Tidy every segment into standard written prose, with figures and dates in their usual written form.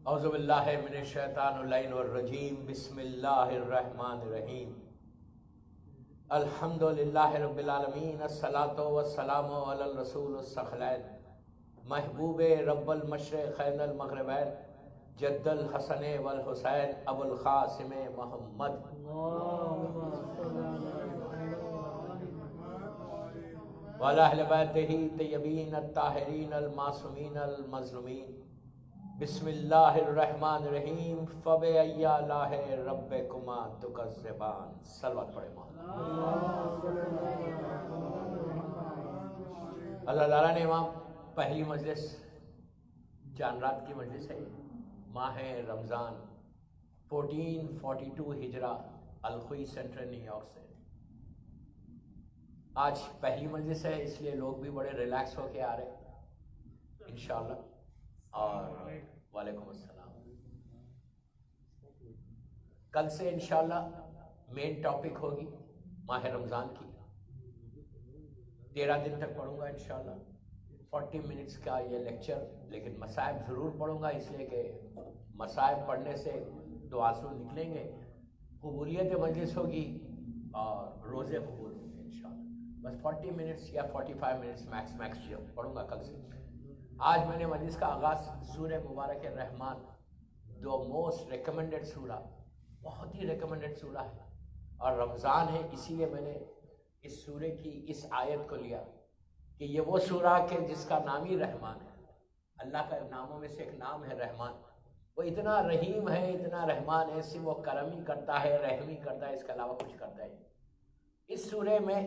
اعوذ باللہ من الشیطان اللعین الرجیم بسم اللہ الرحمن الرحیم الحمدللہ رب العالمین الصلاۃ والسلام علی الرسول الثقلین محبوب رب المشرقین المغربین جد الحسن والحسین ابو القاسم محمد وعلی اہل بیتہ طیبین الطاہرین المعصومین المظلومین بسم اللہ الرحمن الرحیم فبأی آلاء ربکما تکذبان. صلوات پڑھیں محمد. اللہ تعالیٰ نے امام پہلی مجلس چاند رات کی مجلس ہے ماہ رمضان 1442 ہجرہ الخوئی سینٹرل نیو یارک سے. آج پہلی مجلس ہے اس لیے لوگ بھی بڑے ریلیکس ہو کے آ رہے ہیں انشاءاللہ. اور وعلیکم السلام. کل سے انشاءاللہ مین ٹاپک ہوگی ماہ رمضان کی. 13 دن تک پڑھوں گا انشاءاللہ. 40 منٹس کا یہ لیکچر، لیکن مصائب ضرور پڑھوں گا اس لیے کہ مصائب پڑھنے سے دعاسو نکلیں گے، قبولیت مجلس ہوگی اور روزے قبول ہوں گے انشاءاللہ. بس 40 منٹس یا 45 منٹس میکس پڑھوں گا کل سے. آج میں نے مجلس کا آغاز سورہ مبارک الرحمن، دو موسٹ ریکمنڈڈ سورہ، بہت ہی ریکمنڈڈ سورہ ہے اور رمضان ہے، اسی لیے میں نے اس سورہ کی اس آیت کو لیا کہ یہ وہ سورہ کہ جس کا نام ہی رحمان ہے. اللہ کا ناموں میں سے ایک نام ہے رحمان. وہ اتنا رحیم ہے، اتنا رحمان ہے، صرف وہ کرم ہی کرتا ہے، رحم ہی کرتا ہے، اس کے علاوہ کچھ کرتا ہے. اس سورہ میں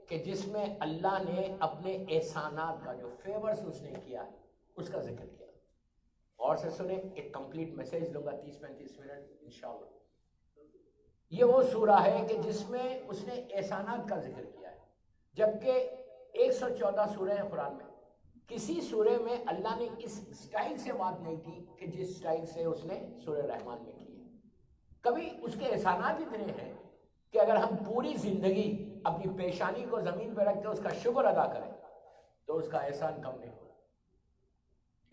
کہ جس میں اللہ نے اپنے احسانات کا جو فیورز اس نے کیا ہے اس کا ذکر کیا. اور سے سنیں، ایک کمپلیٹ میسیج دوں گا 30-35 منٹ انشاءاللہ. یہ وہ سورہ ہے کہ جس میں اس نے احسانات کا ذکر کیا ہے، جبکہ 114 سورہ ہیں قرآن میں. کسی سورہ میں اللہ نے اس سٹائل سے بات نہیں کی کہ جس سٹائل سے اس نے سورہ رحمان میں کی ہے. کبھی اس کے احسانات اتنے ہیں کہ اگر ہم پوری زندگی اپنی پیشانی کو زمین پہ رکھ کے اس کا شکر ادا کریں تو اس کا احسان کم نہیں ہوگا.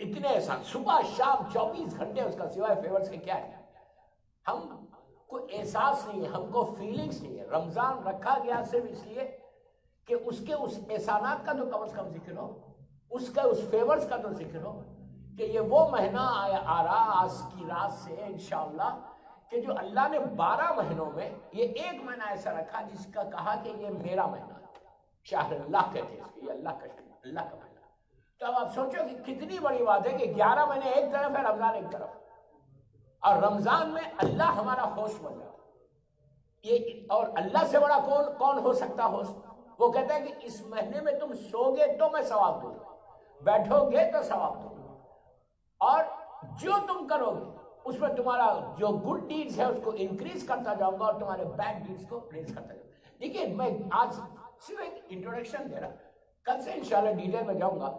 اتنے احسان، صبح شام 24 گھنٹے اس کا سوائے فیورز کے کیا ہے. ہم کو احساس نہیں ہے، ہم کو فیلنگز نہیں ہے. رمضان رکھا گیا صرف اس لیے کہ اس کے اس احسانات کا تو کم از کم ذکر ہو، اس کا اس فیورز کا تو ذکر ہو کہ یہ وہ مہینہ آ رہا آج کی رات سے انشاءاللہ کہ جو اللہ نے 12 مہینوں میں یہ ایک مہینہ ایسا رکھا جس کا کہا کہ یہ میرا مہینہ ہے. شہر اللہ کہتے ہیں اس کو، یہ اللہ کا مہینہ. تو اب آپ سوچو کہ کتنی بڑی بات ہے کہ 11 مہینے ایک طرف ہے، رمضان ایک طرف، اور رمضان میں اللہ ہمارا ہوسٹ بن جاتا ہے. یہ اور اللہ سے بڑا کون ہو سکتا ہوسٹ؟ وہ کہتا ہے کہ اس مہینے میں تم سو گے تو میں ثواب دوں گا، بیٹھو گے تو ثواب دوں گا، اور جو تم کرو گے اس میں تمہارا جو گڈ ڈیڈز ہے اس کو انکریز کرتا جاؤں گا اور تمہارے بیڈ ڈیڈز کو ریز کرتا جاؤں گا. دیکھیے میں آج صرف ایک انٹروڈکشن دے رہا، کل سے انشاءاللہ ڈیٹیل میں جاؤں گا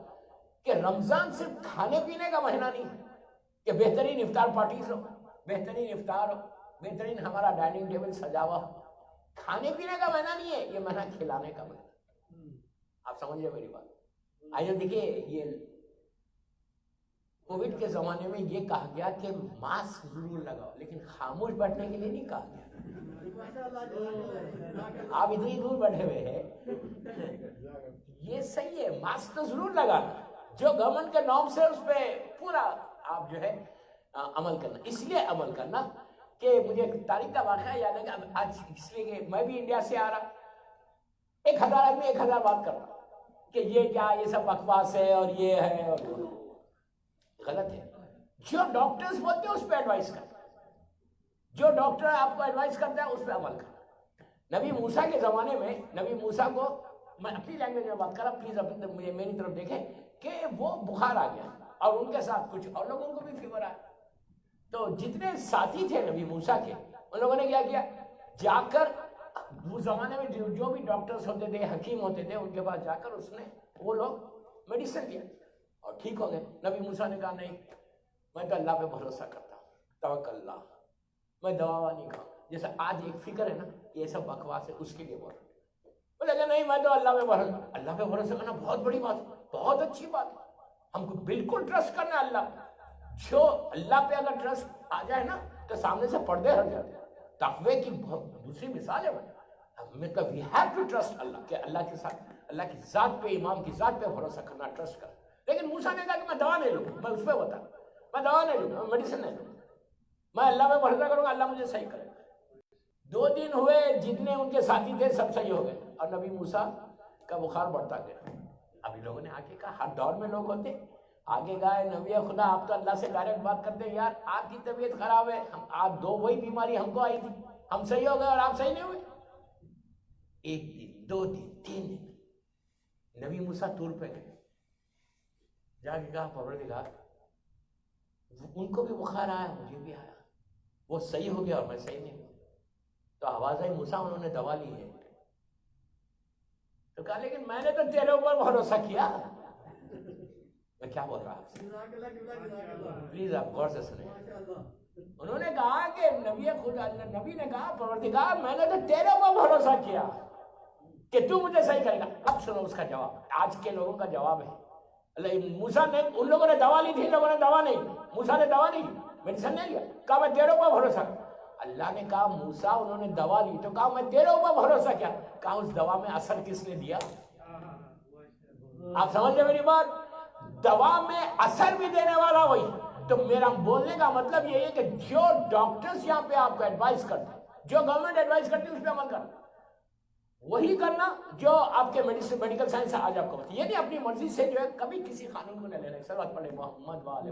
کہ رمضان صرف کھانے پینے کا مہینہ نہیں ہے کہ بہترین افطار پارٹیز ہو، بہترین افطار ہو، بہترین ہمارا ڈائننگ ٹیبل سجا ہوا ہو. کھانے پینے کا مہینہ نہیں ہے، یہ مہینہ کھلانے کا مہینہ. آپ سمجھئے میری بات. آئیے دیکھیے، یہ کووڈ کے زمانے میں یہ کہا گیا کہ ماسک ضرور لگاؤ، لیکن خاموش بیٹھنے کے لیے نہیں کہا گیا. آپ اتنی دور بیٹھے ہوئے ہیں، یہ صحیح ہے، ماسک تو ضرور لگانا، جو گورنمنٹ کے نارمس ہے اس پہ پورا آپ جو ہے عمل کرنا. اس لیے عمل کرنا کہ مجھے تاریخ کا واقعہ یاد ہے کہ آج اس لیے کہ میں بھی انڈیا سے آ رہا، 1000 آدمی 1000 بات کر رہا کہ یہ کیا، یہ سب بکواس ہے اور یہ ہے اور غلط ہے. جو ڈاکٹرز بولتے ہیں اس پہ ایڈوائز کرنا، جو ڈاکٹر آپ کو ایڈوائز کرتا ہے اس پہ عمل کرنا. نبی موسیٰ کے زمانے میں نبی موسیٰ کو، میں اپنی لینگویج میں بات کر رہا، پلیز میری طرف دیکھیں، کہ وہ بخار آ گیا اور ان کے ساتھ کچھ اور لوگوں کو بھی فیور آیا. تو جتنے ساتھی تھے نبی موسیٰ کے، ان لوگوں نے کیا کیا، جا کر اس زمانے میں جو بھی ڈاکٹرز ہوتے تھے، حکیم ہوتے تھے، ان کے پاس جا کر اس نے وہ لوگ میڈیسن دیا اور ٹھیک ہو گئے. نبی موسیٰ نے کہا نہیں، میں تو اللہ پہ بھروسہ کرتا ہوں، توکل اللہ، میں دوا نہیں کھاؤں. جیسا آج ایک فکر ہے نا، یہ سب بکواس ہے، اس کے لیے بول رہا ہوں. بولے کہ نہیں میں تو اللہ پہ بھروسہ کرنا بہت بڑی بات ہے، بہت اچھی بات ہے، ہم کو بالکل ٹرسٹ کرنا ہے اللہ. جو اللہ پہ اگر ٹرسٹ آ جائے نا تو سامنے سے پردے ہٹ جاتے ہیں. تقوی کی دوسری مثال ہے وہ. مطلب وی ہیو ٹو ٹرسٹ اللہ کہ اللہ کے ساتھ اللہ کی ذات پہ امام کی ذات پہ بھروسہ کرنا, ٹرسٹ کرنا. لیکن موسیٰ نے کہا کہ میں دوا نہیں لوں گا, میں اس پہ بتا, میں دوا نہیں لوں گا, میں میڈیسن نہیں لوں گا, میں اللہ پہ بھروسہ کروں گا, اللہ مجھے صحیح کرے گا. 2 دن ہوئے, جتنے ان کے ساتھی تھے سب صحیح ہو گئے اور نبی موسیٰ کا بخار بڑھتا گیا. ابھی لوگوں نے آگے کہا, ہر دور میں لوگ ہوتے آگے گئے, نبی خدا آپ تو اللہ سے ڈائریکٹ بات کرتے, یار آپ کی طبیعت خراب ہے, آپ 2 وہی بیماری ہم کو آئی تھی, ہم صحیح ہو گئے اور آپ صحیح نہیں ہوئے. 1 دن 2 دن 3 دن نبی موسیٰ طور پہ گئے, جا کے کہا پروردگار ان کو بھی بخار آیا, مجھے بھی آیا, وہ صحیح ہو گیا اور میں صحیح نہیں ہوں. تو آواز آئی موسیٰ انہوں نے دوا لی ہے. تو کہا لیکن میں نے تو تیرے اوپر بھروسہ کیا. میں کیا بول رہا ہوں, پلیز آپ غور سے سنیں. انہوں نے کہا کہ نبی نے کہا پروردگار میں نے تو تیرے اوپر بھروسہ کیا کہ تو مجھے صحیح کرے گا. اب سنو اس کا جواب, آج کے لوگوں کا جواب ہے. موسیٰ نے, ان لوگوں نے دوا لی تھی, ان لوگوں نے دوا نہیں لی. موسیٰ نے دوا نہیں لی, میڈیسن نہیں لیا, کہا میں تیرے اوپر بھروسہ. اللہ نے کہا موسیٰ انہوں نے دوا لی, تو کہا میں تیرے اوپر بھروسہ کیا. کہا اس دوا میں اثر کس نے دیا. آپ سمجھ لیں میری بات, دوا میں اثر بھی دینے والا وہی. تو میرا بولنے کا مطلب یہ ہے کہ جو ڈاکٹرز یہاں پہ آپ کو ایڈوائز کرتے ہیں, جو گورنمنٹ ایڈوائز کرتی ہے اس پہ عمل کرنا, وہی کرنا جو آپ کے میڈیکل سائنس آج آپ کو بتائیں. یہ نہیں اپنی مرضی سے جو ہے کبھی کسی قانون کو نہ لینا. سلوات پڑھیں محمد وآل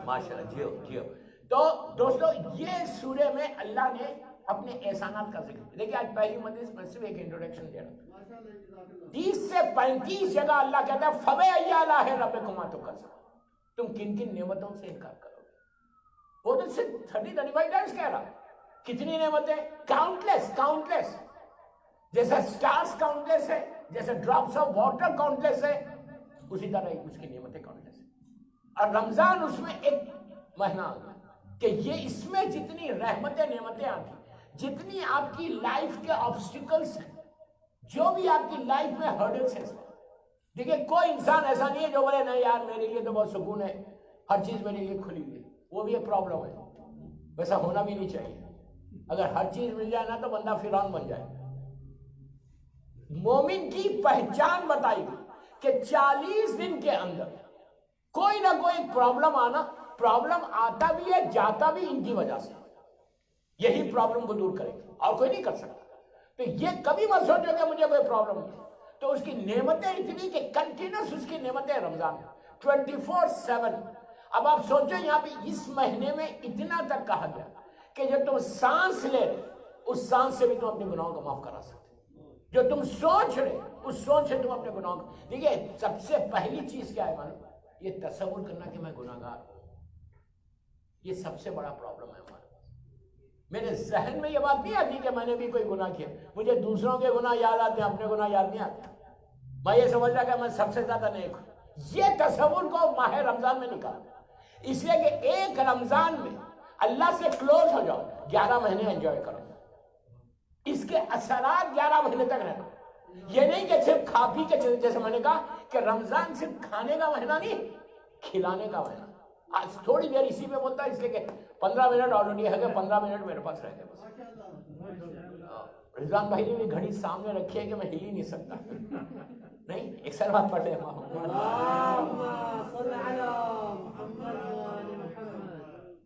ماشاءاللہ. جیو جیو. تو دوستو یہ سورہ میں اللہ نے اپنے احسانات کا ذکر. دیکھیں آج پہلی مجلس میں صرف ایک انٹروڈکشن دے رہا ہوں. 30 سے 35 جگہ اللہ کہتا ہے فَبِأَيِّ آلَاءِ رَبِّكُمَا تُكَذِّبَانِ, تم کن کن نعمتوں سے انکار کرو گے. وہ تو صرف 30-35 ٹائمز کہہ رہا. کتنی نعمتیں, کاؤنٹلیس. جیسا سٹارز کاؤنٹلیس ہے, جیسے ڈراپس آف واٹر کاؤنٹلیس ہے, اسی طرح اس کی نعمتیں کاؤنٹلیس. اور رمضان اس میں ایک مہینہ آ گیا کہ یہ اس میں جتنی رحمتیں نعمتیں آتی, جتنی آپ کی لائف کے آبسٹیکلز ہیں, جو بھی آپ کی لائف میں ہرڈلز ہیں. دیکھیں کوئی انسان ایسا نہیں ہے جو بولے نہیں یار میرے لیے تو بہت سکون ہے, ہر چیز میرے لیے کھلی ہوئی ہے. وہ بھی ایک پرابلم ہے, ویسا ہونا بھی نہیں چاہیے. اگر ہر چیز مل جائے نا تو بندہ فرعون بن جائے. مومن کی پہچان بتائی گئی کہ 40 دن کے اندر کوئی نہ کوئی پرابلم آنا, پرابلم آتا بھی ہے جاتا بھی ان کی وجہ سے. یہی پرابلم کو دور کرے گا اور کوئی نہیں کر سکتا. تو یہ کبھی مت سوچو کہ مجھے کوئی پرابلم نہیں. تو اس کی نعمتیں اتنی کہ کنٹینیوس اس کی نعمتیں رمضان 24/7. اب آپ سوچو یہاں پہ اس مہینے میں اتنا تک کہا گیا کہ جو تم سانس لے رہے اس سانس سے بھی تم اپنے گناہوں کو معاف کرا سکتے. جو تم سوچ رہے اس سوچ سے تم اپنے گناہوں کو. دیکھیے سب سے پہلی چیز کیا ہے معلوم, یہ تصور کرنا کہ میں گناہگار ہوں. یہ سب سے بڑا پرابلم ہے ہمارے پاس. میرے ذہن میں یہ بات نہیں آتی کہ میں نے بھی کوئی گناہ کیا. مجھے دوسروں کے گناہ یاد آتے ہیں, اپنے گناہ یاد نہیں آتے. میں یہ سمجھ رہا کہ میں سب سے زیادہ نیک ہوں. یہ تصور کو ماہ رمضان میں نکالا, اس لیے کہ ایک رمضان میں اللہ سے کلوز ہو جاؤ, 11 مہینے انجوائے کرو. اس کے اثرات 11 مہینے تک رہنا. یہ نہیں کہ صرف کھا پی کے چلے, جیسے میں نے کہا کہ رمضان صرف کھانے کا مہینہ نہیں, کھلانے کا مہینہ. آج تھوڑی دیر اسی پہ بولتا ہے اس لیے کہ 15 منٹ آلریڈی ہے, 15 منٹ میرے پاس رہ گئے بس. رضوان بھائی نے بھی گھڑی سامنے رکھی ہے کہ میں ہل ہی نہیں سکتا. نہیں, ایک سر بات پڑھ لیں.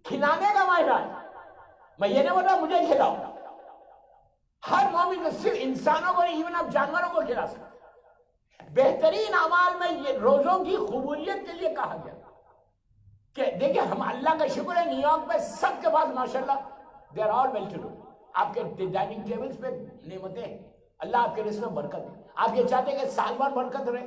کھلانے کا مہینہ ہے. میں یہ نہیں بول رہا مجھے کھلاؤ. ہر مومن کو, صرف انسانوں کو نہیں, ایون آپ جانوروں کو کھلا سکتے. بہترین اعمال میں یہ روزوں کی قبولیت کے لیے کہا گیا کہ دیکھیں ہم اللہ کا شکر ہے نیو یارک میں سب کے پاس ماشاءاللہ they are all well to do. آپ کے ڈائننگ ٹیبلز پہ نعمتیں, اللہ آپ کے رزق میں برکت ہے. آپ یہ چاہتے ہیں کہ سال بھر برکت رہے.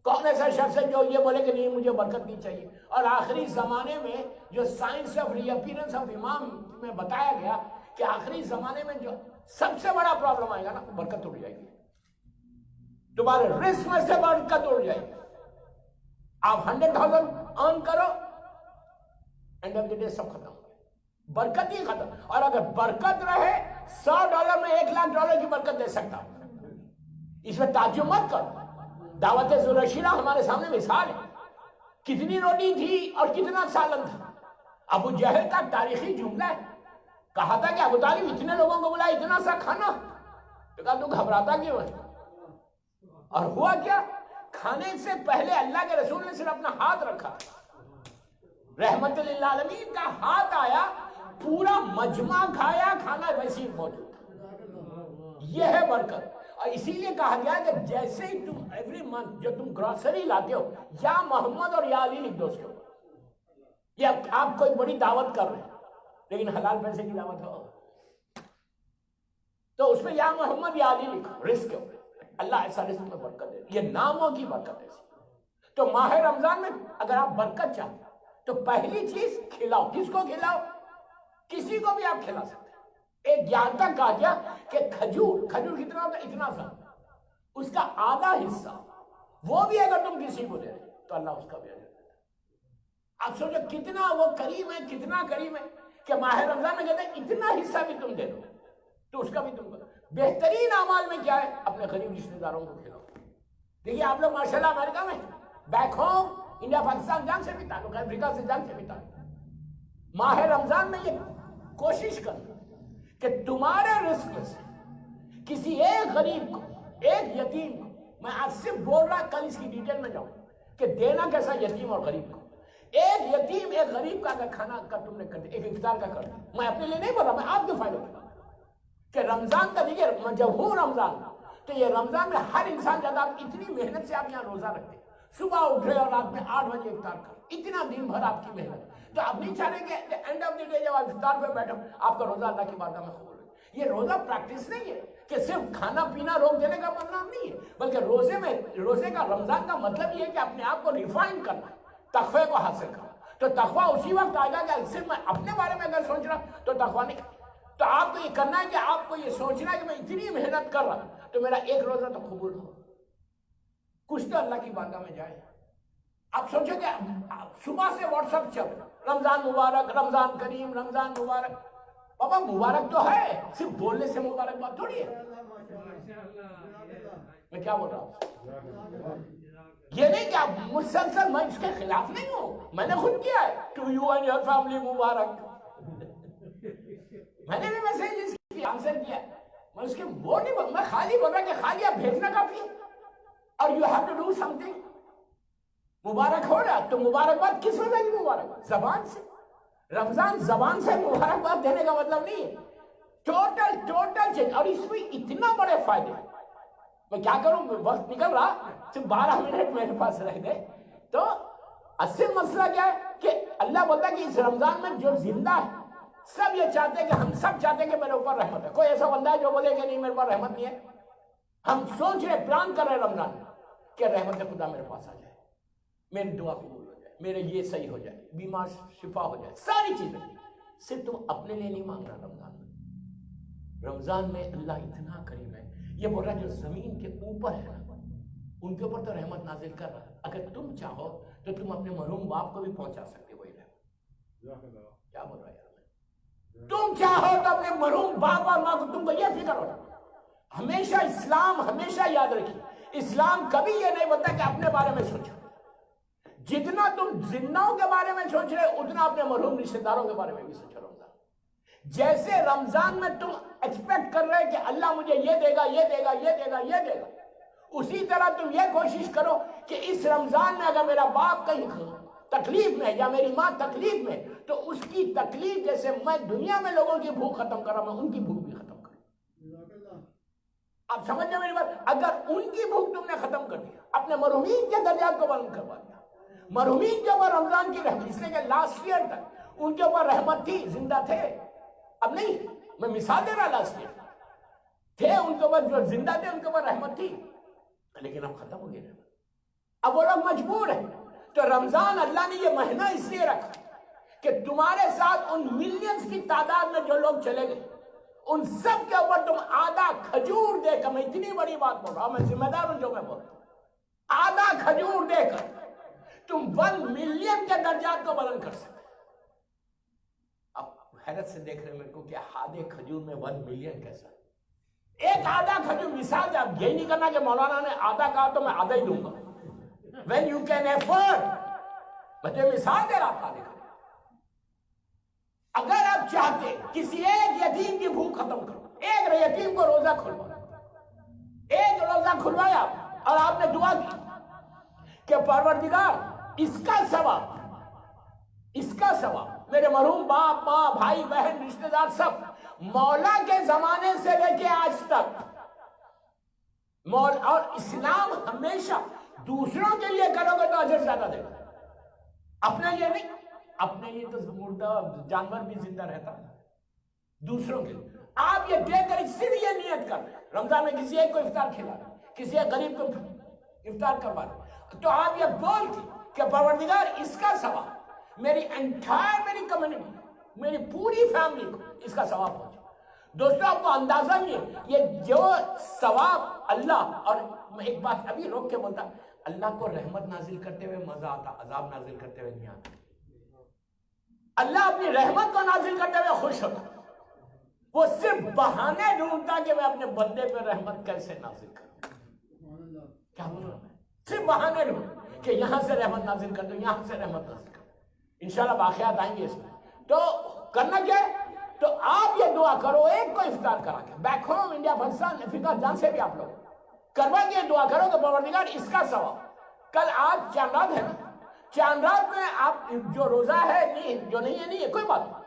کون ایسا شخص ہے جو یہ بولے کہ نہیں مجھے برکت نہیں چاہیے. اور آخری زمانے میں جو signs of reappearance of امام میں بتایا گیا کہ آخری زمانے میں جو سب سے بڑا پرابلم آئے گا نا, برکت ٹوٹ جائے گی. تمہارے رزق میں سے برکت اڑ جائے گی. آپ 100,000 ارن کرو, اینڈ آف دی ڈے سب ختم ہو گیا, برکت ہی ختم. اور اگر برکت رہے $100 میں $1,00,000 کی برکت دے سکتا ہوں. اس میں تعجب مت کرو. دعوت ذوالرشیدہ ہمارے سامنے مثال ہے. کتنی روٹی تھی اور کتنا سالن تھا. ابو جہل کا تاریخی جملہ ہے, کہا تھا کہ ابو طالب اتنے لوگوں کو بلایا, اتنا سا کھانا. تو کہا تو گھبراتا کیوں ہے؟ اور ہوا کیا؟ کھانے سے پہلے اللہ کے رسول نے صرف اپنا ہاتھ رکھا, رحمت للعالمین کا ہاتھ آیا, پورا مجمع کھایا, کھانا ویسے ہی موجود. یہ ہے برکت. اور اسی لیے کہا گیا کہ جیسے ہی تم ایوری منتھ جو تم گروسری لاتے ہو, یا محمد اور یا علی لکھ دو اس کے اوپر. یہ آپ کوئی بڑی دعوت کر رہے ہیں لیکن حلال پیسے کی دعوت ہو تو اس میں یا محمد یا علی لکھو رزق کے اوپر. اللہ ایسا رزق میں برکت دے. یہ ناموں کی برکت ہے. تو ماہ رمضان میں اگر آپ برکت چاہتے تو پہلی چیز کھلاؤ. کس کو کھلاؤ؟ کسی کو بھی آپ کھلا سکتے. ایک یہاں تک کہا گیا کہ کھجور کتنا ہوتا ہے؟ اتنا سا, اس کا آدھا حصہ وہ بھی اگر تم کسی کو دے تو اللہ اس کا بھی اجر دیتا ہے. آپ سوچو کتنا وہ کریم ہے, کتنا کریم ہے کہ ماہ رمضان میں کہتے ہیں اتنا حصہ بھی تم دے دو تو اس کا بھی تم. بہترین اعمال میں کیا ہے؟ اپنے غریب رشتہ داروں کو کھلاؤ. دیکھیے آپ لوگ ماشاءاللہ امریکہ میں, بیک ہوم انڈیا پاکستان جان سے بھی تعلق ہے, افریقہ سے جان سے بھی تعلق. ماہ رمضان میں یہ کوشش کرنا کہ تمہارے رزق میں سے کسی ایک غریب کو, ایک یتیم کو, میں آج صرف بول رہا, کل اس کی ڈیٹیل میں جاؤں کہ دینا کیسا یتیم اور غریب کو. ایک یتیم ایک غریب کا اگر کھانا کا تم نے کر دیا, ایک افطار کا کر دیا, میں اپنے لیے نہیں بول رہا, میں آپ کے فائدے میں کہ رمضان کا دیکھیے, جب ہوں رمضان تو یہ رمضان میں ہر انسان جب آپ اتنی محنت سے آپ یہاں روزہ رکھتے, صبح اٹھے اور رات میں 8 بجے افطار کر, اتنا دن بھر آپ کی محنت, تو آپ نہیں چاہ رہے کہ اینڈ آف دی ڈے جب آپ افطار پہ بیٹھو آپ کا روزہ اللہ کی بارگاہ میں قبول ہو. یہ روزہ پریکٹس نہیں ہے کہ صرف کھانا پینا روک دینے کا مطلب نہیں ہے, بلکہ روزے کا رمضان کا مطلب یہ ہے کہ اپنے آپ کو ریفائن کرنا, تقوی کو حاصل کرنا. تو تقوی اسی وقت آئے گا کہ صرف میں اپنے بارے میں اگر سوچ رہا تو تقوی نہیں. تو آپ کو یہ کرنا ہے کہ آپ کو یہ سوچنا ہے کہ میں اتنی محنت کر رہا تو میرا ایک روزہ تو قبول ہو, کچھ تو اللہ کی بارگاہ میں جائے. آپ سوچو کہ صبح سے واٹس ایپ چل رمضان مبارک, رمضان کریم, رمضان مبارک. بابا مبارک تو ہے, صرف بولنے سے مبارک بات تھوڑی ہے. میں کیا بول رہا ہوں, یہ نہیں کہ آپ مسلسل, میں اس کے خلاف نہیں ہوں, میں نے خود کیا ہے, to you and your family مبارک. میں نے بھی میسیج اس کی آنسر کیا, میں اس کے وہ نہیں بول, میں خالی بول رہا کہ خالی آپ بھیجنا کافی ہے, اور you have to do something. مبارک ہو رہا تو مبارکباد کس میں دیں گے؟ مبارکباد زبان سے. رمضان زبان سے مبارکباد دینے کا مطلب نہیں ہے, ٹوٹل چینج. اور اس میں اتنا بڑے فائدے, میں کیا کروں, وقت نکل رہا, صرف 12 منٹ میرے پاس رہ گئے. تو اصل مسئلہ کیا ہے کہ اللہ بولتا ہے کہ اس رمضان میں جو زندہ ہے سب یہ چاہتے ہیں کہ ہم سب چاہتے ہیں کہ میرے اوپر رحمت ہے. کوئی ایسا بندہ ہے جو بولے کہ نہیں میرے اوپر رحمت نہیں ہے؟ ہم سوچ رہے, پلان کر رہے رمضان میں کہ رحمت خدا میرے پاس آ جائے, میری دعا قبول ہو جائے, میرے یہ صحیح ہو جائے, بیمار شفا ہو جائے, ساری چیزیں. صرف تم اپنے لیے نہیں مانگ رہا رمضان میں. رمضان میں اللہ اتنا کریم ہے, یہ بول رہا ہے جو زمین کے اوپر ہے ان کے اوپر تو رحمت نازل کر رہا ہے. اگر تم چاہو تو تم اپنے مرحوم باپ کو بھی پہنچا سکتے وہی رحمت. کیا بول رہا ہے یار, تم چاہو تو اپنے مرحوم باپ اور ماں کو, تم کو یہ فکر ہونا. ہمیشہ اسلام ہمیشہ یاد رکھیے, اسلام کبھی یہ نہیں بولتا کہ اپنے بارے میں سوچو. جتنا تم زندوں کے بارے میں سوچ رہے اتنا اپنے مرحوم رشتہ داروں کے بارے میں بھی سوچو. رمضان جیسے رمضان میں تم ایکسپیکٹ کر رہے کہ اللہ مجھے یہ دے گا, یہ دے گا, یہ دے گا, یہ دے گا, اسی طرح تم یہ کوشش کرو کہ اس رمضان میں اگر میرا باپ کہیں تکلیف میں یا میری ماں تکلیف میں تو اس کی تکلیف جیسے میں دنیا میں لوگوں کی بھوک ختم کر رہا ہوں, میں ان کی بھوک بھی ختم کروں. آپ سمجھیں میری بات, اگر ان کی بھوک تم نے ختم کر دیا, اپنے مرحومین کے درجات کو بلند کروا دیا. مرحومین کے اوپر رمضان کی رحمت, اس لیے کہ لاسٹ ایئر تک ان کے اوپر رحمت تھی, زندہ تھے, اب نہیں. میں مثال دے رہا, لاسٹ ایئر تھے ان کے اوپر, جو زندہ تھے ان کے اوپر رحمت تھی, لیکن اب ختم ہو گئی رحمت. اب وہ لوگ مجبور ہیں. تو رمضان اللہ نے یہ مہینہ اس لیے رکھا کہ تمہارے ساتھ ان ملینز کی تعداد میں جو لوگ چلے گئے ان سب کے اوپر تم آدھا کھجور دے کر، میں اتنی بڑی بات بول رہا ہوں، میں ذمہ دار ہوں جو میں بول رہا ہوں، آدھا کھجور دے کر تم 1 ملین کے درجات کو بلند کر سکتے۔ اب حیرت سے دیکھ رہے ہیں میرے کو کہ آدھے کھجور میں 1 ملین کیسا؟ ایک آدھا کھجور، مثال ہے، اب یہی نہیں کرنا کہ مولانا نے آدھا کہا تو میں آدھا ہی دوں گا۔ when you can afford، میں تو مثال دے رہا تھا، اگر آپ چاہتے کسی ایک یتیم کی بھوک ختم کرو، ایک یتیم کو روزہ کھلوا، ایک روزہ کھلوایا اور آپ نے دعا کی کہ پروردگار اس کا ثواب میرے مرحوم باپ ماں بھائی بہن رشتہ دار سب مولا کے زمانے سے لے کے آج تک، اور اسلام ہمیشہ دوسروں کے لیے کرو گے تو اجر زیادہ دے گا، اپنے لیے نہیں۔ اپنے لیے تو مردہ جانور بھی زندہ رہتا، دوسروں کے لیے آپ یہ دے کر اسی لیے نیت کر رہے ہیں، رمضان میں کسی ایک کو افطار کھلا رہے ہیں، کسی ایک غریب کو افطار کروا رہے ہیں، تو آپ یہ بول کے کہ پروردگار اس کا ثواب میری کمیونٹی، میری پوری فیملی کو اس کا ثواب پہنچے۔ دوستوں آپ کو اندازہ نہیں ہے یہ جو ثواب اللہ، اور میں ایک بات ابھی روک کے بولتا، اللہ کو رحمت نازل کرتے ہوئے مزہ آتا، عذاب نازل کرتے ہوئے نہیں آتا۔ اللہ اپنی رحمت کو نازل کرتے ہوئے خوش ہوتا، وہ صرف بہانے ڈھونڈتا کہ میں اپنے بندے پہ رحمت کیسے نازل کروں۔ کیا بول رہا ہوں؟ صرف بہانے ڈھونڈ کہ یہاں سے رحمت نازل کر دوں، یہاں سے رحمت نازل کر دوں۔ انشاءاللہ واقعات آئیں گے اس میں۔ تو کرنا کیا ہے؟ تو آپ یہ دعا کرو، ایک کو افطار کرا کے، بیک ہوم انڈیا پاکستان افریقہ جہاں سے بھی آپ لوگ کروا کے دعا کرو کہ پروردگار اس کا ثواب، کل آج چاند رات ہے نا، چاند رات میں آپ جو روزہ ہے نہیں، جو نہیں ہے نہیں ہے، کوئی بات نہیں،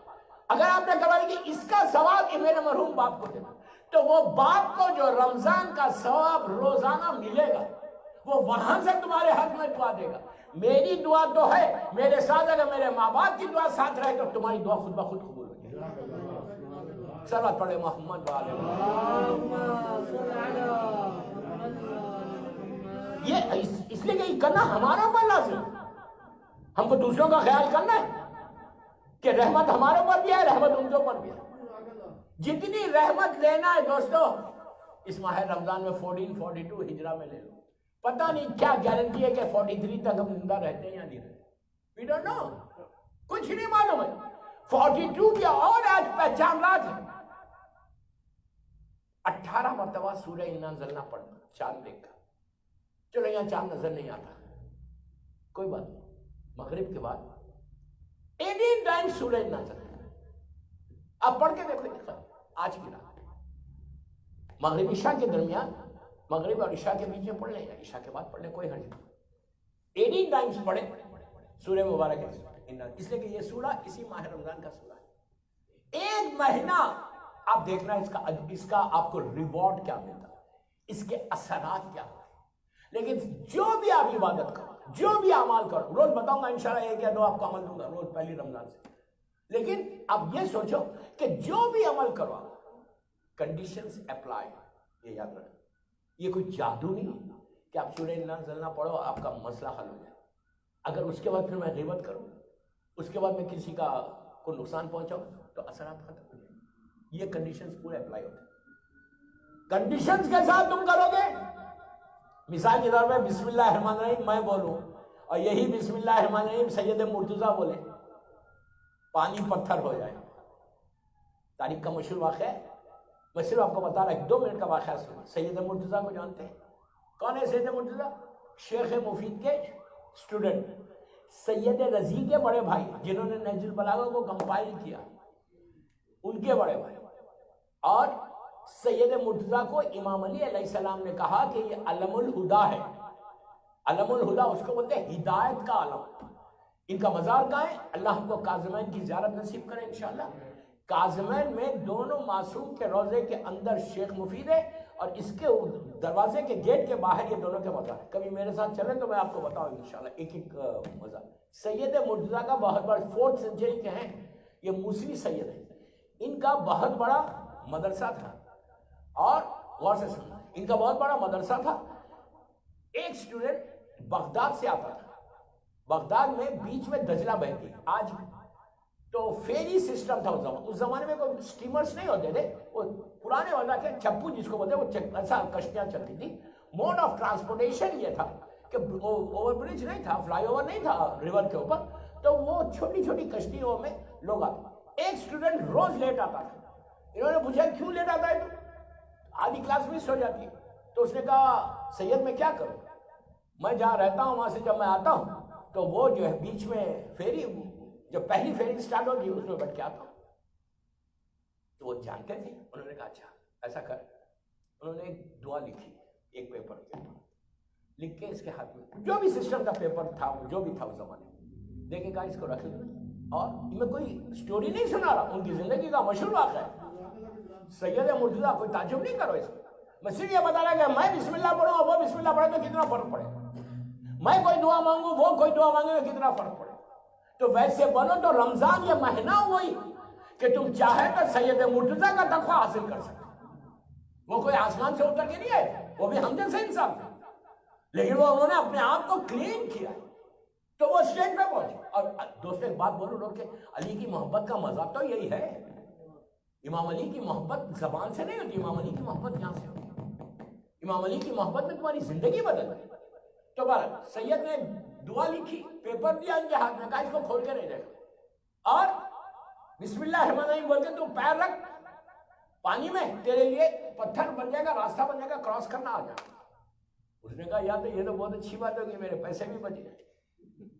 اگر آپ نے کروا کہ اس کا ثواب میرے مرحوم باپ کو دینا، تو وہ باپ کو جو رمضان کا ثواب روزانہ ملے گا وہ وہاں سے تمہارے حق میں دعا دے گا۔ میری دعا تو ہے، میرے ساتھ اگر میرے ماں باپ کی دعا ساتھ رہے تو تمہاری دعا خود بخود قبول ہو جائے گی۔ صلوات پڑھے محمد والے۔ یہ اس لیے کہ کرنا ہمارا اوپر لازم ہے، ہم کو دوسروں کا خیال کرنا ہے کہ رحمت ہمارے اوپر بھی ہے، رحمت ان کے اوپر بھی ہے۔ جتنی رحمت لینا ہے دوستو اس ماہ رمضان میں 1442 ہجرہ میں لے لو، پتہ نہیں کیا گارنٹی ہے کہ 43 تک ہم زندہ رہتے ہیں یا نہیں رہتے، we don't know، کچھ نہیں معلوم ہے۔ 42 کی اور آج پہچان رات ہے، 18 مرتبہ سورہ انا انزلنا پڑتا چاند دیکھ کر۔ چلو یہاں چاند نظر نہیں آتا، کوئی بات نہیں، مغرب کے بعد 18 ٹائم سورہ انا انزلنا، آپ پڑھ کے دیکھو آج کی رات مغرب عشاء کے درمیان، مغرب اور عشاء کے بیچ میں پڑھ لیں یا عشاء کے بعد پڑھ لیں، کوئی حرج نہیں، 18 ٹائمز پڑھیں سورہ مبارک ہے، اس لیے کہ یہ سورہ اسی ماہ رمضان کا سورہ ہے۔ ایک مہینہ آپ دیکھنا اس کا آپ کو ریوارڈ کیا ملتا ہے، اس کے اثرات کیا ہوتے ہیں۔ لیکن جو بھی آپ عبادت کرو، جو بھی اعمال کرو، روز بتاؤں گا انشاءاللہ 1 یا 2 آپ کو عمل دوں گا روز پہلی رمضان سے، لیکن اب یہ سوچو کہ جو بھی عمل کرو کنڈیشنز اپلائی، یہ یاد رکھیں، یہ کوئی جادو نہیں ہے کہ آپ سورہ انا انزلنا پڑھو آپ کا مسئلہ حل ہو جائے۔ اگر اس کے بعد پھر میں غیبت کروں، اس کے بعد میں کسی کو نقصان پہنچاؤں تو اثرات ختم ہو جائیں۔ یہ کنڈیشنز پورے اپلائی ہوتے ہیں، کنڈیشنز کے ساتھ تم کرو گے۔ مثال کے طور پہ بسم اللہ الرحمن الرحیم میں بولوں اور یہی بسم اللہ الرحمن الرحیم سید مرتضیٰ بولے، پانی پتھر ہو جائے۔ تاریخ کا مشہور واقعہ ہے، میں صرف آپ کو بتا رہا 1-2 منٹ کا واقعہ سنیں۔ سید مرتضیٰ کو جانتے ہیں؟ کون ہے سید مرتضیٰ؟ شیخ مفید کے اسٹوڈنٹ، سید رضی کے بڑے بھائی جنہوں نے نہج البلاغہ کو کمپائل کیا، ان کے بڑے بھائی۔ اور سید مرتضیٰ کو امام علی علیہ السلام نے کہا کہ یہ علم الہدا ہے، علم الہدا اس کو بولتے ہیں ہدایت کا علم۔ ان کا مزار کہاں ہے؟ اللہ ہم کو کاظمین کی زیارت نصیب کرے انشاءاللہ۔ کاظمین میں دونوں معصوم کے روضے کے اندر شیخ مفید ہے اور اس کے دروازے کے گیٹ کے باہر یہ دونوں کے مزار ہے۔ کبھی میرے ساتھ چلیں تو میں آپ کو بتاؤں انشاءاللہ ایک مزار۔ سید مرتضیٰ کا بہت بڑا 4th سینچری کے ہیں، یہ موسوی سید ہیں، ان کا بہت بڑا مدرسہ تھا۔ اور غور سے سننا، ان کا بہت بڑا مدرسہ تھا۔ ایک اسٹوڈنٹ بغداد سے آتا تھا، بغداد میں بیچ میں دجلہ بہتی، آج تو فیری سسٹم تھا اس زمانے میں کوئی اسٹیمرز نہیں ہوتے تھے, وہ پرانے والا کے چپو جس کو بولتے وہ ایسا کشتیاں چلتی تھی. موڈ آف ٹرانسپورٹیشن یہ تھا کہ اوور برج نہیں تھا, فلائی اوور نہیں تھا ریور کے اوپر, تو وہ چھوٹی چھوٹی کشتیوں میں لوگ آتے. ایک اسٹوڈنٹ روز لیٹ آتا تھا. انہوں نے پوچھا کیوں لیٹ آتا ہے, آدھی کلاس مس ہو جاتی ہے. تو اس نے کہا سید میں کیا کروں, میں جہاں رہتا ہوں وہاں سے جب میں آتا ہوں تو وہ جو ہے بیچ میں فیری, جو پہلی فیری سٹارٹ ہوگی اس میں بیٹھ کے آتا ہوں. تو وہ جانتے تھے. انہوں نے کہا اچھا ایسا کر. انہوں نے ایک دعا لکھی ایک پیپر کے اوپر, لکھ کے اس کے ہاتھ میں جو بھی سسٹم کا پیپر تھا جو بھی تھا اس زمانے میں دے کے کہا اس کو رکھ لیں. اور میں کوئی سٹوری نہیں سنا رہا, ان کی زندگی کا مشہور واقعہ ہے. سید مرتضیٰ کوئی تعجب نہیں کرو اس میں, میں صرف یہ بتا رہا کہ میں بسم اللہ پڑھوں اور وہ بسم اللہ پڑھے تو کتنا فرق پڑے, میں کوئی دعا مانگوں وہ کوئی دعا مانگے تو کتنا فرق پڑے. تو ویسے بولو تو رمضان یہ مہینہ وہی کہ تم چاہے تو سید مرتضیٰ کا تقویٰ حاصل کر سکتے. وہ کوئی آسمان سے اتر کے نہیں آئے, وہ بھی ہم جیسے انسان تھے, لیکن وہ انہوں نے اپنے آپ کو کلین کیا تو وہ اسٹیج پہ پہنچے. اور دوستوں ایک بات بولو لوگ کہ علی کی محبت کا مزہ تو یہی ہے. امام علی کی محبت زبان سے نہیں ہوتی, امام علی کی محبت یہاں سے ہوتی. امام علی کی محبت میں تمہاری زندگی بدل گئی. تو بہرحال سید نے دعا لکھی, پیپر دیا ان کے ہاتھ میں, کہا اس کو کھول کے نہیں دیکھا, اور بسم اللہ الرحمن الرحیم بول کے تو پیر رکھ پانی میں, تیرے لیے پتھر بن جائے گا, راستہ بن جائے گا, کراس کرنا آ جائے گا. اس نے کہا یا تو یہ تو بہت اچھی بات ہوگی, میرے پیسے بھی بچ گئے,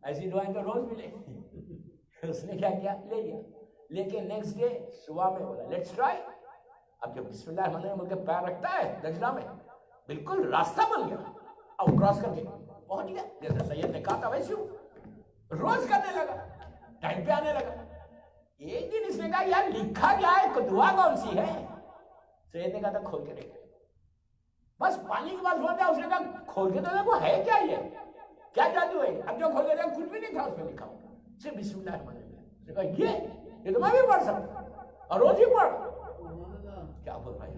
ایسی دعائیں تو روز ملے. اس نے کیا کیا, لے لیا. لیکن نیکسٹ ڈے صبح میں بولا لیٹس ٹرائی. اب جب بسم اللہ الرحمن الرحیم بول کے پیر رکھتا ہے دجلہ میں, بالکل راستہ بن گیا, اب کراس کر کے پہنچ گیا. جیسے سید نے کہا تھا ویسے روز کرنے لگا, ٹائم پہ آنے لگا. ایک دن اس نے کہا یار لکھا کیا ہے, دعا کون سی ہے؟ سید نے کہا تھا کھول کے دیکھ. بس پانی کے پاس بولتا ہے, اس نے کہا کھول کے تو دیکھو ہے کیا, یہ کیا جادو ہے؟ اب جو کھول کے دیکھا کچھ بھی نہیں تھا اس میں لکھا ہوگا, صرف بسم اللہ الرحمن الرحیم. اس نے کہا یہ تو میں بھی پڑھ سکتا اور روز ہی پڑھ. کیا بول رہا ہے,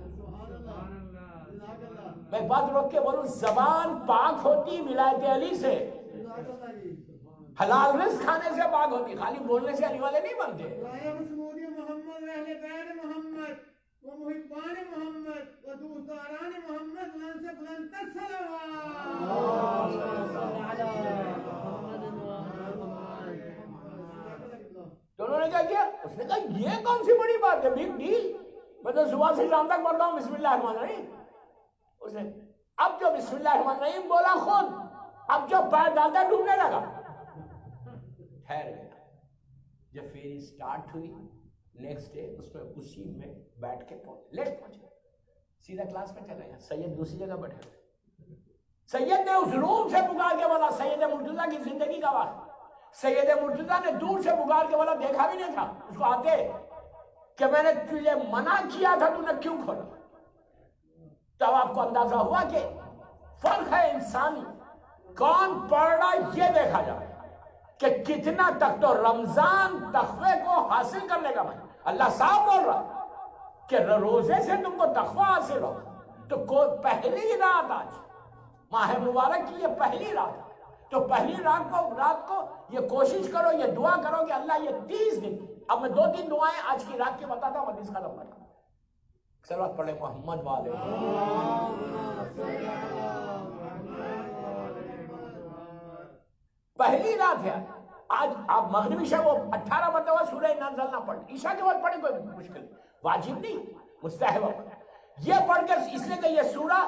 میں بات روک کے بولوں, زبان پاک ہوتی ولایت علی سے, حلال رزق کھانے سے پاک ہوتی, خالی بولنے سے علی والے نہیں بنتے. محمد اہل بیت محمد و محبان محمد و دوستداران محمد لن سے بلند تو انہوں نے کیا کیا, اس نے کہا یہ کون سی بڑی بات ہے, بگ ڈیل, میں تو صبح سے شام تک پڑھتا ہوں بسم اللہ الرحمن الرحیم. اس نے اب جو بسم اللہ الرحمن الرحیم بولا خود, اب جو پیر ڈالتا ڈوبنے لگا. ٹھہر گیا. جب فیری سٹارٹ ہوئی نیکسٹ ڈے اس میں اسی میں بیٹھ کے پہنچے, لیٹ پہنچے, سیدھا کلاس میں چلا گیا. سید دوسری جگہ بیٹھے. سید نے اس روم سے پکار کے بولا, سید مرتضیٰ کی زندگی کا واقعہ. سید مرتضیٰ نے دور سے پکار کے بولا, دیکھا بھی نہیں تھا اس کو آتے کہ میں نے تجھے منع کیا تھا, تو نے کیوں کھولا؟ تب آپ کو اندازہ ہوا کہ فرق ہے انسانی, کون پڑھ رہا یہ دیکھا جائے کہ کتنا تک. تو رمضان تقوی کو حاصل کرنے کا معنی, اللہ صاحب بول رہا کہ روزے سے تم کو تقوی حاصل ہو. تو پہلی رات, آج ماہ مبارک کی یہ پہلی رات, تو پہلی رات کو یہ کوشش کرو, یہ دعا کرو کہ اللہ یہ 30 دن, اب میں 2-3 دعائیں آج کی رات کی بتاتا ہوں, حدیث ختم کرتا ہوں. صلوات پڑھیں محمد والے. پہلی رات ہے آج. آپ مغربی شب 18 مرتبہ سورہ نازل نہ پڑھیں, عشاء کے بعد پڑھیں, کوئی مشکل واجب نہیں, مستحب. یہ پڑھ کر اس لیے کہ یہ سورہ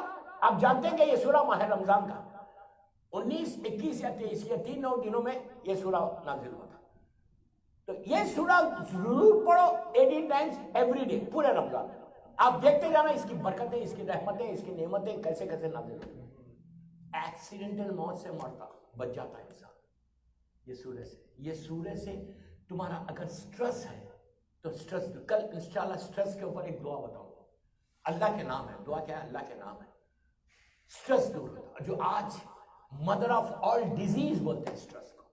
آپ جانتے ہیں کہ یہ سورہ ماہ رمضان کا 19, 21 یا 23 یہ 3 دنوں میں یہ سورہ نازل ہوا تھا. تو یہ سورہ ضرور پڑھو 18 ٹائمز ایوری ڈے پورے رمضان. آپ دیکھتے جانا اس کی برکتیں, اس کی رحمتیں, اس کی نعمتیں کیسے کیسے نازل ہوتی ہیں. ایکسیڈنٹل موت سے مرتا بچ جاتا ہے انسان یہ سورہ سے. یہ سورہ سے تمہارا اگر سٹریس ہے تو سٹریس, کل انشاءاللہ سٹریس کے اوپر ایک دعا بتاؤں گا. اللہ کے نام ہے, دعا کیا ہے, اللہ کے نام ہے. سٹریس دور ہوتا, جو آج مدر آف آل ڈیزیز بولتے ہیں سٹریس کو,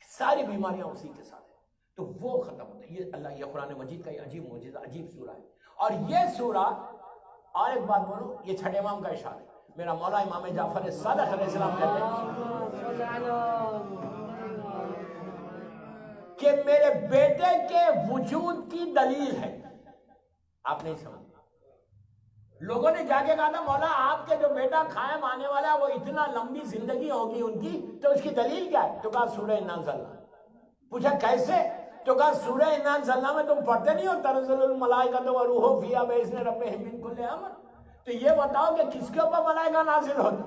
ساری بیماریاں اسی کے ساتھ ہیں, تو وہ ختم ہوتا ہے. یہ اللہ, یہ قرآن مجید کا یہ عجیب معجزہ, عجیب سورہ ہے. اور یہ سورہ, اور ایک بات بولوں, یہ چھٹے امام کا اشارہ ہے. میرا مولا امام جعفر صادق علیہ السلام کہتے ہیں کہ میرے بیٹے کے وجود کی دلیل ہے. آپ نہیں سمجھ. لوگوں نے جا کے کہا تھا مولا آپ کے جو بیٹا قائم آنے والا ہے وہ اتنا لمبی زندگی ہوگی ان کی, تو اس کی دلیل کیا ہے؟ تو کہا سورہ انا انزلنا. پوچھا کیسے؟ تو کہا سورہ انا انزلنا میں تم پڑھتے نہیں ہو تنزل الملائکۃ والروح فیہا بإذن ربہم من کل امر. تو یہ بتاؤ کہ کس کے اوپر ملائکہ نازل ہوتے؟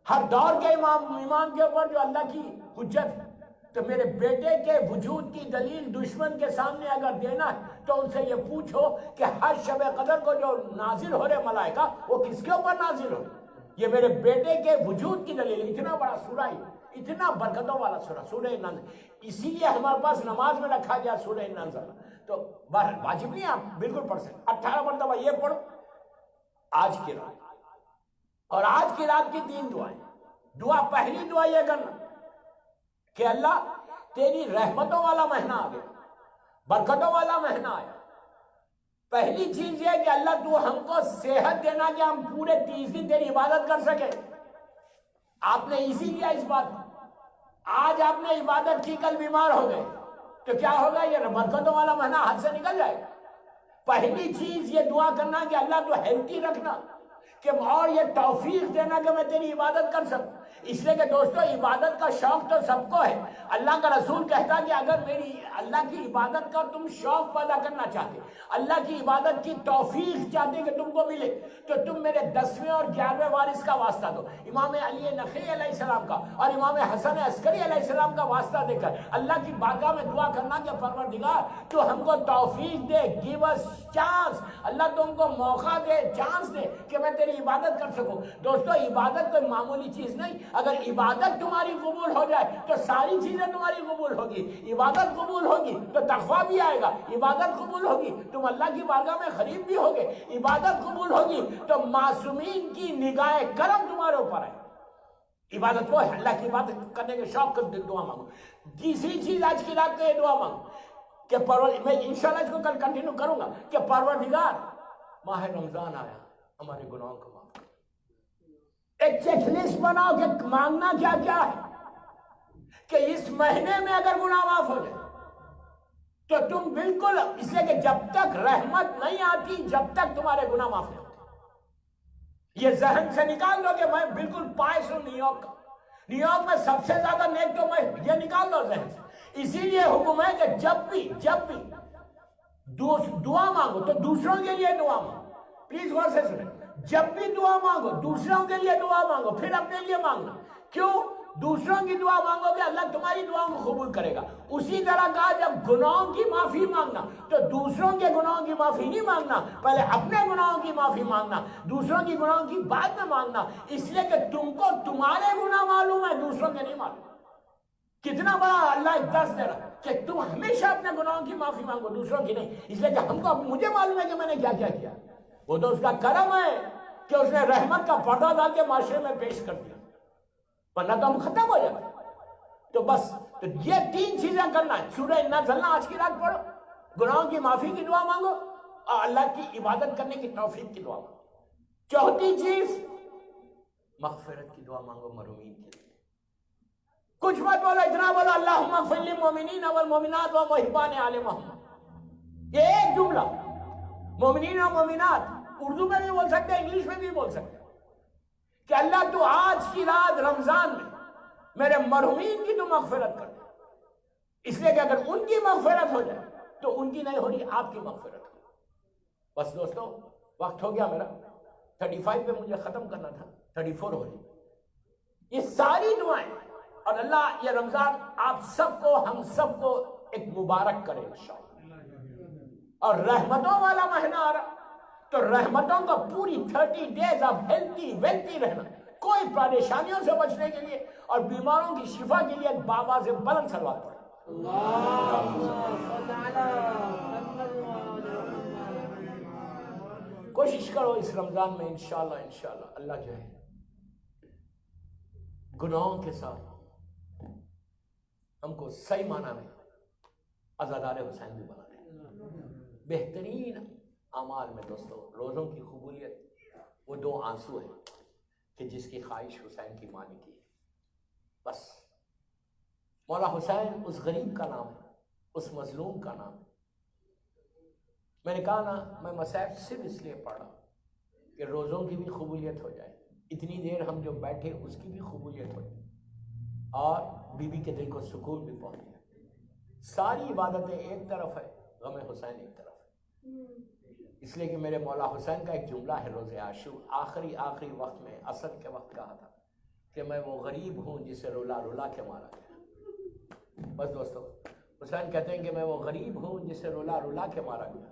ہر دور کے امام کے اوپر جو اللہ کی حجت ہے. تو میرے بیٹے کے وجود کی دلیل دشمن کے سامنے اگر دینا ہے تو ان سے یہ پوچھو کہ ہر شب قدر کو جو نازل ہو رہے ملائکہ وہ کس کے اوپر نازل ہو رہے؟ یہ میرے بیٹے کے وجود کی دلیل. اتنا بڑا سورہ ہے, اتنا برکتوں والا سورہ, سورہ انا. اسی لیے ہمارے پاس نماز میں رکھا گیا سورہ انا. تو واجب نہیں, آپ بالکل پڑھ سکتے. 18 مرتبہ یہ پڑھو آج کی رات. اور آج کی رات کی 3 دعائیں. دعا پہلی دعا یہ کرنا کہ اللہ تیری رحمتوں والا مہینہ آ گیا, برکتوں والا مہینہ آیا. پہلی چیز یہ کہ اللہ تو ہم کو صحت دینا کہ ہم پورے 30 دن تیری عبادت کر سکے. آپ نے اسی کیا اس بات کو. آج آپ نے عبادت کی, کل بیمار ہو گئے تو کیا ہوگا؟ یہ برکتوں والا مہینہ ہاتھ سے نکل جائے. پہلی چیز یہ دعا کرنا کہ اللہ تو ہیلتھی رکھنا کہ اور یہ توفیق دینا کہ میں تیری عبادت کر سکوں. اس لیے کہ دوستو عبادت کا شوق تو سب کو ہے. اللہ کا رسول کہتا کہ اگر میری اللہ کی عبادت کا تم شوق پیدا کرنا چاہتے, اللہ کی عبادت کی توفیق چاہتے کہ تم کو ملے, تو تم میرے 10ویں اور 11ویں وارث کا واسطہ دو, امام علی نقی علیہ السلام کا اور امام حسن عسکری علیہ السلام کا واسطہ دے کر اللہ کی بارگاہ میں دعا کرنا کہ پروردگار تو ہم کو توفیق دے, گیو اس چانس. اللہ تم کو موقع دے, چانس دے کہ میں تیری عبادت کر سکوں. دوستو عبادت کوئی معمولی چیز نہیں. اگر عبادت تمہاری قبول ہو جائے تو ساری چیزیں تمہاری قبول ہوگی. عبادت قبول ہوگی تو تقویٰ بھی آئے گا. عبادت قبول ہوگی تم اللہ کی بارگاہ میں قریب بھی ہوگے. عبادت قبول ہوگی تو معصومین کی نگاہ کرم تمہارے اوپر ہے. عبادت کو اللہ کی عبادت کرنے کے شوق کر دعا مانگو. تیسری چیز آج کی رات کو یہ دعا مانگو کہ میں انشاءاللہ اس کو کل کنٹینیو کروں گا کہ پروردگار ماہ رمضان آیا, ہمارے گناہوں کو معاف کر. ایک چیک لسٹ بناؤ کہ مانگنا کیا کیا ہے کہ اس مہینے میں اگر گناہ معاف ہو جائے تو تم بالکل, اس لیے کہ جب تک رحمت نہیں آتی جب تک تمہارے گناہ معاف نہیں ہوتے. یہ ذہن سے نکال دو کہ میں بالکل پائس ہوں نیویارک کا, نیویارک میں سب سے زیادہ نیک تو میں, یہ نکال دو ذہن سے. اسی لیے حکم ہے کہ جب بھی دعا مانگو تو دوسروں کے لیے دعا مانگو. پلیز غور سے سنیں, جب بھی دعا مانگو دوسروں کے لیے دعا مانگو, پھر اپنے لیے مانگنا. کیوں؟ دوسروں کی دعا مانگو گے اللہ تمہاری دعاؤں کو قبول کرے گا. اسی طرح کہا جب گناہوں کی معافی مانگنا تو دوسروں کے گناہوں کی معافی نہیں مانگنا, پہلے اپنے گناہوں کی معافی مانگنا, دوسروں کی گناہوں کی بعد میں مانگنا. اس لیے کہ تم کو تمہارے گناہ معلوم ہے, دوسروں کے نہیں معلوم. کتنا بڑا اللہ ایک درس دے رہا کہ تم ہمیشہ اپنے گناہوں کی معافی مانگو, دوسروں کی نہیں. اس لیے کہ ہم کو مجھے معلوم ہے کہ میں نے کیا کیا کیا. وہ تو اس کا کرم ہے کہ اس نے رحمت کا پردہ ڈال کے معاشرے میں پیش کر دیا, ورنہ تو ہم ختم ہو جاتے. تو بس تو یہ 3 چیزیں کرنا ہے. سورہ انا انزلنا آج کی رات پڑھو, گناہوں کی معافی کی دعا مانگو اور اللہ کی عبادت کرنے کی توفیق کی دعا مانگو. چوتھی چیز مغفرت کی دعا مانگو محرومین کے لیے. کچھ مت بولو, اتنا بولو اللہم اغفر للمؤمنین والمؤمنات ومحبان آل محمد. یہ ایک جملہ, مومنین اور مومنات, اردو میں بھی بول سکتے, انگلش میں بھی بول سکتے کہ اللہ تو آج کی رات رمضان میں میرے مرحومین کی تو مغفرت کر دے. اس لیے کہ اگر ان کی مغفرت ہو جائے تو ان کی نہیں ہو رہی, آپ کی مغفرت ہو. بس دوستو وقت ہو گیا میرا, 35 پہ مجھے ختم کرنا تھا, 34 ہو رہی. یہ ساری دعائیں اور اللہ یہ رمضان آپ سب کو, ہم سب کو ایک مبارک کرے انشاءاللہ. اور رحمتوں والا مہینہ آ رہا تو رحمتوں کا پوری 30 days آپ ہیلتھی ویلتھی رہنا, کوئی پریشانیوں سے بچنے کے لیے اور بیماروں کی شفا کے لیے بابا سے بلند صلوات پڑھیں. کوشش کرو اس رمضان میں انشاءاللہ اللہ جو ہے گناہوں کے ساتھ ہم کو صحیح معنی میں عزادار حسین بھی بنا دے. بہترین اعمال میں دوستو روزوں کی قبولیت وہ 2 آنسو ہیں کہ جس کی خواہش حسین کی ماں نے کی. بس مولا حسین اس غریب کا نام ہے اس مظلوم کا نام ہے۔ میں نے کہا نا، میں مصائب صرف اس لیے پڑھا کہ روزوں کی بھی قبولیت ہو جائے، اتنی دیر ہم جو بیٹھے اس کی بھی قبولیت ہو جائے، اور بی بی کے دل کو سکون بھی پہنچ جائے۔ ساری عبادتیں ایک طرف ہے، غم حسین ایک طرف ہے۔ اس لیے کہ میرے مولا حسین کا ایک جملہ ہے روز عاشور، آخری وقت میں عصر کے وقت کہا تھا کہ میں وہ غریب ہوں جسے رلا رلا کے مارا گیا۔ بس دوستو، حسین کہتے ہیں کہ میں وہ غریب ہوں جسے رلا رلا کے مارا گیا۔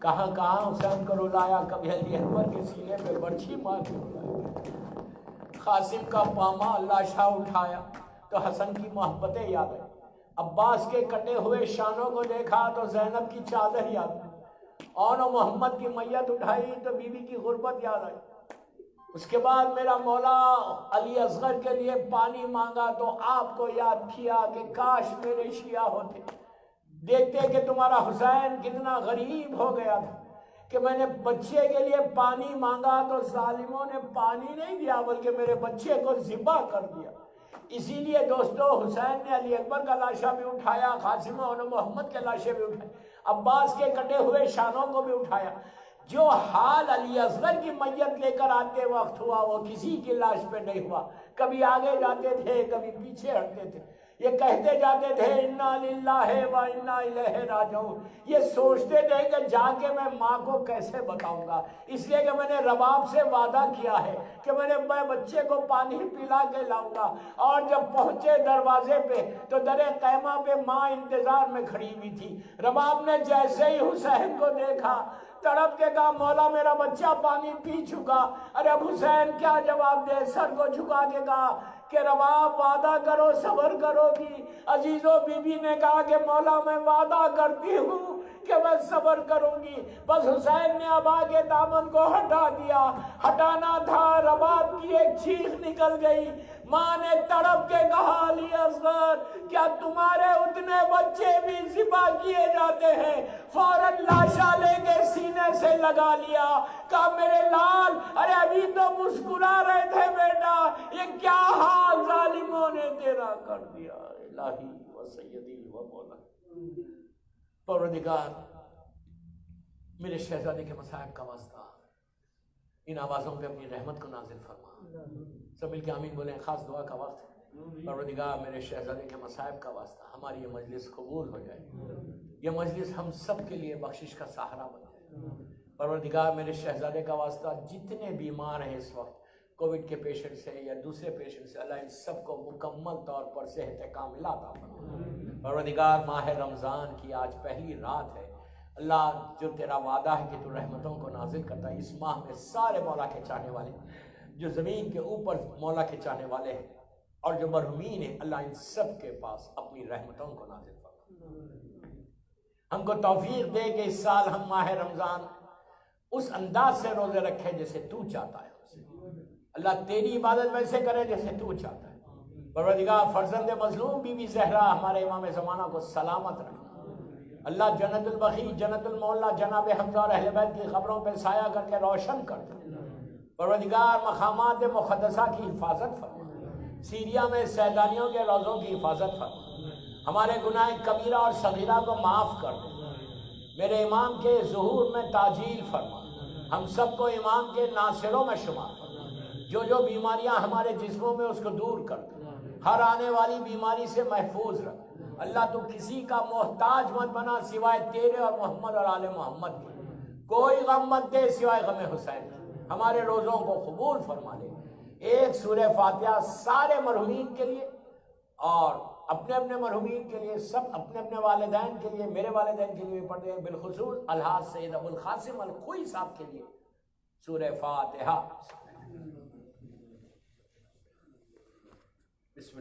کہاں حسین کو رلایا، کبھی علی اکبر کے سینے پہ برچھی مار کے رلایا، قاسم کا پامال لاشا اٹھایا تو حسن کی محبتیں یاد آئی، عباس کے کٹے ہوئے شانوں کو دیکھا تو زینب کی چادر یاد آئی، اور محمد کی میت اٹھائی تو بی بی کی غربت یاد آئی۔ اس کے بعد میرا مولا علی اصغر کے لیے پانی مانگا تو آپ کو یاد کیا کہ کاش میرے شیعہ ہوتے، دیکھتے کہ تمہارا حسین کتنا غریب ہو گیا تھا کہ میں نے بچے کے لیے پانی مانگا تو ظالموں نے پانی نہیں دیا بلکہ میرے بچے کو ذبح کر دیا۔ اسی لیے دوستو، حسین نے علی اکبر کا لاشا بھی اٹھایا، قاسم اور محمد کے لاشے بھی اٹھائے، عباس کے کٹے ہوئے شانوں کو بھی اٹھایا۔ جو حال علی اصغر کی میت لے کر آتے وقت ہوا وہ کسی کی لاش پہ نہیں ہوا۔ کبھی آگے جاتے تھے، کبھی پیچھے ہٹتے تھے، یہ کہتے جاتے تھے انا للہ و انا الیہ راجعون۔ یہ سوچتے تھے کہ جا کے میں ماں کو کیسے بتاؤں گا، اس لیے کہ میں نے رباب سے وعدہ کیا ہے کہ میں بچے کو پانی پلا کے لاؤں گا۔ اور جب پہنچے دروازے پہ تو در قیمہ پہ ماں انتظار میں کھڑی ہوئی تھی۔ رباب نے جیسے ہی حسین کو دیکھا تڑپ کے کہا مولا میرا بچہ پانی پی چکا۔ ارے اب حسین کیا جواب دے، سر کو جھکا کے کہا کہ رباب وعدہ کرو صبر کرو گی۔ عزیزو، بی بی نے کہا کہ مولا میں وعدہ کرتی ہوں کہ میں صبر کروں گی۔ بس حسین نے ابا کے دامن کو ہٹا دیا، ہٹانا تھا، رباب کی ایک چیخ نکل گئی۔ ماں نے تڑپ کے کہا علی اصغر کیا تمہارے اتنے بچے بھی ذبح کیے جاتے ہیں؟ فوراً لاشا لے کے سینے سے لگا لیا، کہا میرے لال، ارے ابھی تو مسکرا رہے تھے بیٹا، یہ کیا حال ظالموں نے تیرا کر دیا۔ الہی و سیدی و مولا، پروردگار میرے شہزادے کے مصائب کا واسطہ ان آوازوں پہ اپنی رحمت کو نازل فرما۔ سب مل کے آمین بولیں، خاص دعا کا وقت ہے۔ پروردگار میرے شہزادے کے مصائب کا واسطہ ہماری یہ مجلس قبول ہو جائے، یہ مجلس ہم سب کے لیے بخشش کا سہارا بن جائے۔ پروردگار میرے شہزادے کا واسطہ جتنے بیمار ہیں اس وقت کووڈ کے پیشنٹ سے یا دوسرے پیشنٹ سے، اللہ ان سب کو مکمل طور پر صحت کاملہ عطا فرما۔ پروردگار ماہ رمضان کی آج پہلی رات ہے، اللہ جو تیرا وعدہ ہے کہ تو رحمتوں کو نازل کرتا ہے، اس ماہ میں سارے مولا کے چاہنے والے جو زمین کے اوپر مولا کے چاہنے والے ہیں اور جو مرحومین ہیں، اللہ ان سب کے پاس اپنی رحمتوں کو نازل فرما۔ ہم کو توفیق دے کہ اس سال ہم ماہ رمضان اس انداز سے روزے رکھیں جیسے تو چاہتا ہے، اللہ تیری عبادت ویسے کرے جیسے تو چاہتا ہے۔ پروردگار فرزند مظلوم بی بی زہرا ہمارے امام زمانہ کو سلامت رکھنا، اللہ جنت البقیع، جنت المعلا، جناب حمزہ اور اہل بیت کی قبروں پہ سایہ کر کے روشن کر دے۔ پروردگار مقامات مقدسہ کی حفاظت فرما، سیریا میں سیلانیوں کے روضوں کی حفاظت فرما، ہمارے گناہ کبیرہ اور صغیرہ کو معاف کر دے، میرے امام کے ظہور میں تاجیل فرما، ہم سب کو امام کے ناصروں میں شمار فرما، جو بیماریاں ہمارے جسموں میں اس کو دور کر دے، ہر آنے والی بیماری سے محفوظ رکھ۔ اللہ تو کسی کا محتاج مت بنا سوائے تیرے اور محمد اور آل محمد کے، کوئی غم مت دے سوائے غم حسین، ہمارے روزوں کو قبول فرما لے۔ ایک سورہ فاتحہ سارے مرحومین کے لیے اور اپنے اپنے مرحومین کے لیے، سب اپنے اپنے والدین کے لیے، میرے والدین کے لیے بھی پڑھ دیں، بالخصوص الحاج سید ابو القاسم الخوئی صاحب کے لیے سورہ فاتحہ۔ بسم اللہ۔